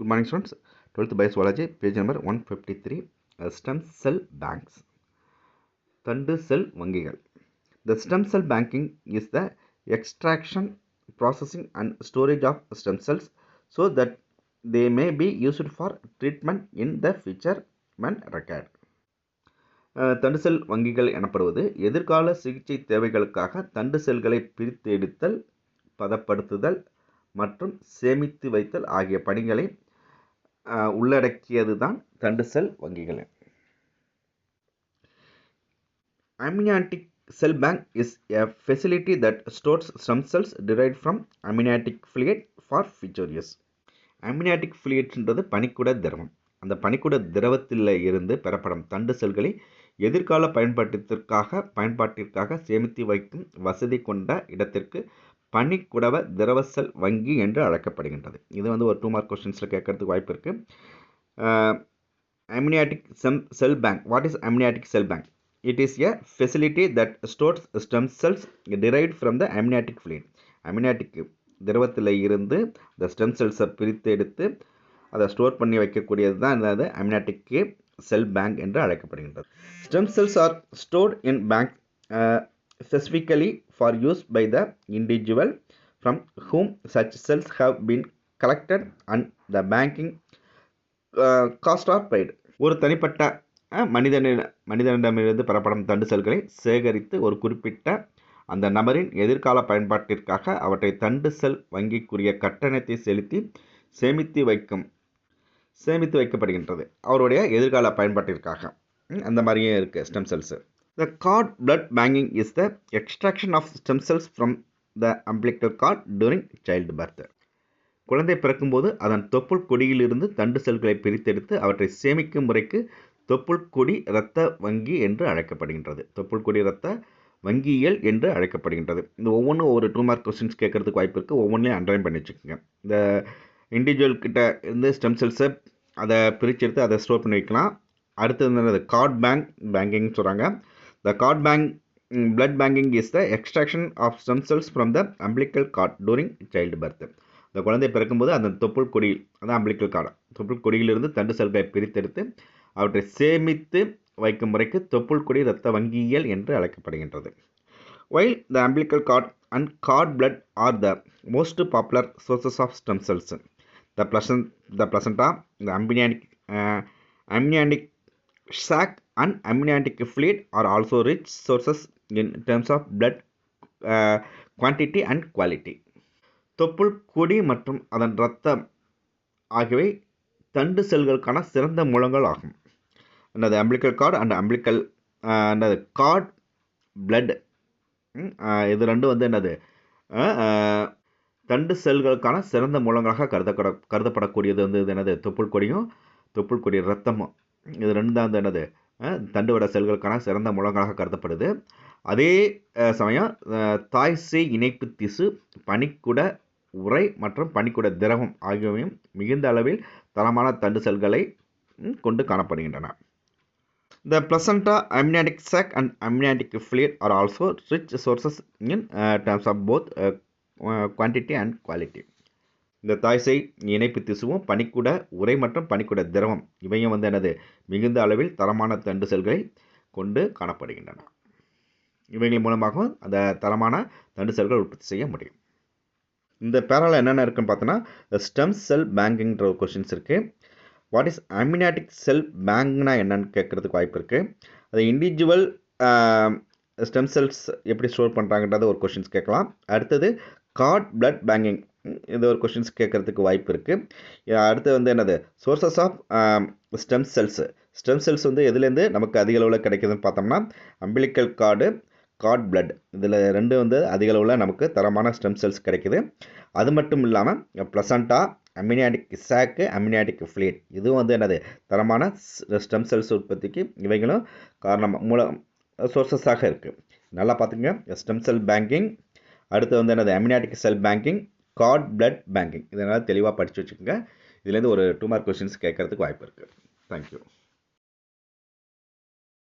Good morning students. 12th Biology, page number 153. Stem cell banks. தண்டு செல் வங்கிகள். The stem cell banking is the extraction, processing and storage of stem cells so that they may be used for treatment in the future when required. தண்டு செல் வங்கிகள் எனப்படுவது எதிர்கால சிகிச்சை தேவைகளுக்காக தண்டு செல்களை பிரித்து எடுத்தல், பதப்படுத்துதல் மற்றும் சேமித்து வைத்தல் ஆகிய பணிகளை உள்ளடக்கியது தான் தண்டு செல் வங்கிகள். Amniotic cell bank is a facility that stores stem cells derived from amniotic fluid for future use. Amniotic fluid என்றது பனிக்குட திரவம். அந்த பனிக்குட திரவத்தில் இருந்து பெறப்படும் தண்டு செல்களை எதிர்கால பயன்பாட்டிற்காக சேமித்து வைக்கும் வசதி கொண்ட இடத்திற்கு பனிக்குடவ திரவ செல் வங்கி என்று அழைக்கப்படுகின்றது. இது ஒரு 2 மார்க் கொஸ்டின்ஸில் கேட்கறதுக்கு வாய்ப்பு இருக்கு. Amniotic cell bank. What is amniotic cell bank? It is a facility that stores stem cells derived from the amniotic fluid. Amniotic திரவத்தில் இருந்து the stem cells பிரித்து எடுத்து அதை ஸ்டோர் பண்ணி வைக்கக்கூடியது தான் என்னது amniotic cell bank என்று அழைக்கப்படுகின்றது. Stem cells are stored in bank specifically for use by the individual from whom such cells have been collected and the banking cost are paid. ஒரு தனிப்பட்ட மனிதனிடமிருந்து பெறப்படும் தண்டு செல்களை சேகரித்து ஒரு குறிப்பிட்ட அந்த நபரின் எதிர்கால பயன்பாட்டிற்காக அவற்றை தண்டு செல் வங்கிக்குரிய கட்டணத்தை செலுத்தி சேமித்து வைக்கப்படுகின்றது. அவருடைய எதிர்கால பயன்பாட்டிற்காக அந்த மாதிரியே இருக்குது stem cells. The cord blood banking is the extraction of stem cells from the umbilical cord during childbirth. குழந்தை பிறக்கும்போது அதன் தொப்புள் கொடியிலிருந்து தண்டு செல்களை பிரித்தெடுத்து அவற்றை சேமிக்கும் முறைக்கு தொப்புள் கொடி இரத்த வங்கி என்று அழைக்கப்படுகின்றது. தொப்புள் கொடி இரத்த வங்கியியல் என்று அழைக்கப்படுகின்றது. இந்த ஒவ்வொன்றும் ஒரு 2 மார்க் கொஸ்டின்ஸ் கேட்கறதுக்கு வாய்ப்பு இருக்குது. ஒவ்வொன்றையும் அண்டர்லைன் பண்ணி வச்சுக்கோங்க. இந்த இண்டிவிஜுவல் கிட்ட இருந்து ஸ்டெம் செல்ஸை அதை பிரித்து எடுத்து அதை ஸ்டோர் பண்ணி வைக்கலாம். அடுத்தது கார்ட் பேங்கிங் சொல்கிறாங்க. The cord blood banking is the extraction of stem cells from the umbilical cord during childbirth. இந்த குழந்தை பிறக்கும்போது அந்த தொப்புள் கொடியில், அதான் அம்பிளிக்கல் கார்டு, தொப்புள் கொடியிலிருந்து தண்டு செல்களை பிரித்தெடுத்து அவற்றை சேமித்து வைக்கும் முறைக்கு தொப்புள் கொடி இரத்த வங்கியியல் என்று அழைக்கப்படுகின்றது. While the umbilical cord and cord blood are the most popular sources of stem cells, the placenta, the amniotic sac and amniotic fluid are also rich sources in terms of blood quantity and quality. தொப்புள் கொடி மற்றும் அதன் இரத்தம் ஆகியவை தண்டு செல்களுக்கான சிறந்த மூலங்கள் ஆகும். என்னது அம்பிளிக்கல் கார்டு அண்ட் அம்பிளிக்கல் என்னது கார்ட் பிளட், இது ரெண்டும் என்னது தண்டு செல்களுக்கான சிறந்த மூலங்களாக கருதப்படக்கூடியது என்னது தொப்புள் கொடியும் தொப்புள் கொடி இரத்தமும். இது ரெண்டு தான் என்னது தண்டுவட செல்களுக்கான சிறந்த மூலங்களாக கருதப்படுது. அதே சமயம் தாய் சேய் இணைப்பு திசு, பனிக்குட உறை மற்றும் பனிக்குட திரவம் ஆகியவையும் மிகுந்த அளவில் தரமான தண்டு செல்களை கொண்டு காணப்படுகின்றன. The placenta, amniotic sac and amniotic fluid are also rich sources in terms of both quantity and quality. இந்த தாய்சேய் இணைப்பு திசுவும் பனிக்குட உறை மற்றும் பனிக்குட திரவம் இவையும் என்னது மிகுந்த அளவில் தரமான தண்டு செல்களை கொண்டு காணப்படுகின்றன. இவைகளின் மூலமாகவும் அந்த தரமான தண்டு செல்கள் உற்பத்தி செய்ய முடியும். இந்த பேரால என்னென்ன இருக்குன்னு பார்த்தோன்னா ஸ்டெம் செல் பேங்கிங்ன்ற ஒரு கொஸ்டின்ஸ் இருக்குது. வாட் இஸ் அம்னியாட்டிக் செல் பேங்க்னா என்னன்னு கேட்குறதுக்கு வாய்ப்பு இருக்குது. அது இண்டிவிஜுவல் ஸ்டெம் செல்ஸ் எப்படி ஸ்டோர் பண்ணுறாங்கன்றது ஒரு கொஸ்டின்ஸ் கேட்கலாம். அடுத்தது கார்ட் பிளட் பேங்கிங், இது ஒரு கொஸ்டின்ஸ் கேட்குறதுக்கு வாய்ப்பு இருக்குது. அடுத்து என்னது sources of stem cells. Stem cells எதுலேருந்து நமக்கு அதிக அளவில் கிடைக்குதுன்னு பார்த்தோம்னா அம்பிளிக்கல் கார்டு, கார்ட் பிளட், இதில் ரெண்டு அதிக அளவில் நமக்கு தரமான ஸ்டெம் செல்ஸ் கிடைக்குது. அது மட்டும் இல்லாமல் பிளசண்டா, அம்னியாட்டிக் சாக்கு, அம்னியாட்டிக் ஃப்ளூயிட் இதுவும் என்னது தரமான ஸ்டெம் செல்ஸ் உற்பத்திக்கு இவைகளும் மூலம் சோர்சஸாக இருக்குது. நல்லா பார்த்துங்க. ஸ்டெம் செல் பேங்கிங், அடுத்து என்னது அம்னியாட்டிக் செல் பேங்கிங், கார்ட் பிளட் பேங்கிங், இதனால் தெளிவாக படித்து வச்சுக்கோங்க. இதுலேருந்து ஒரு 2 மார்க் கொஸ்டின்ஸ் கேட்கறதுக்கு வாய்ப்பு இருக்குது. தேங்க்யூ.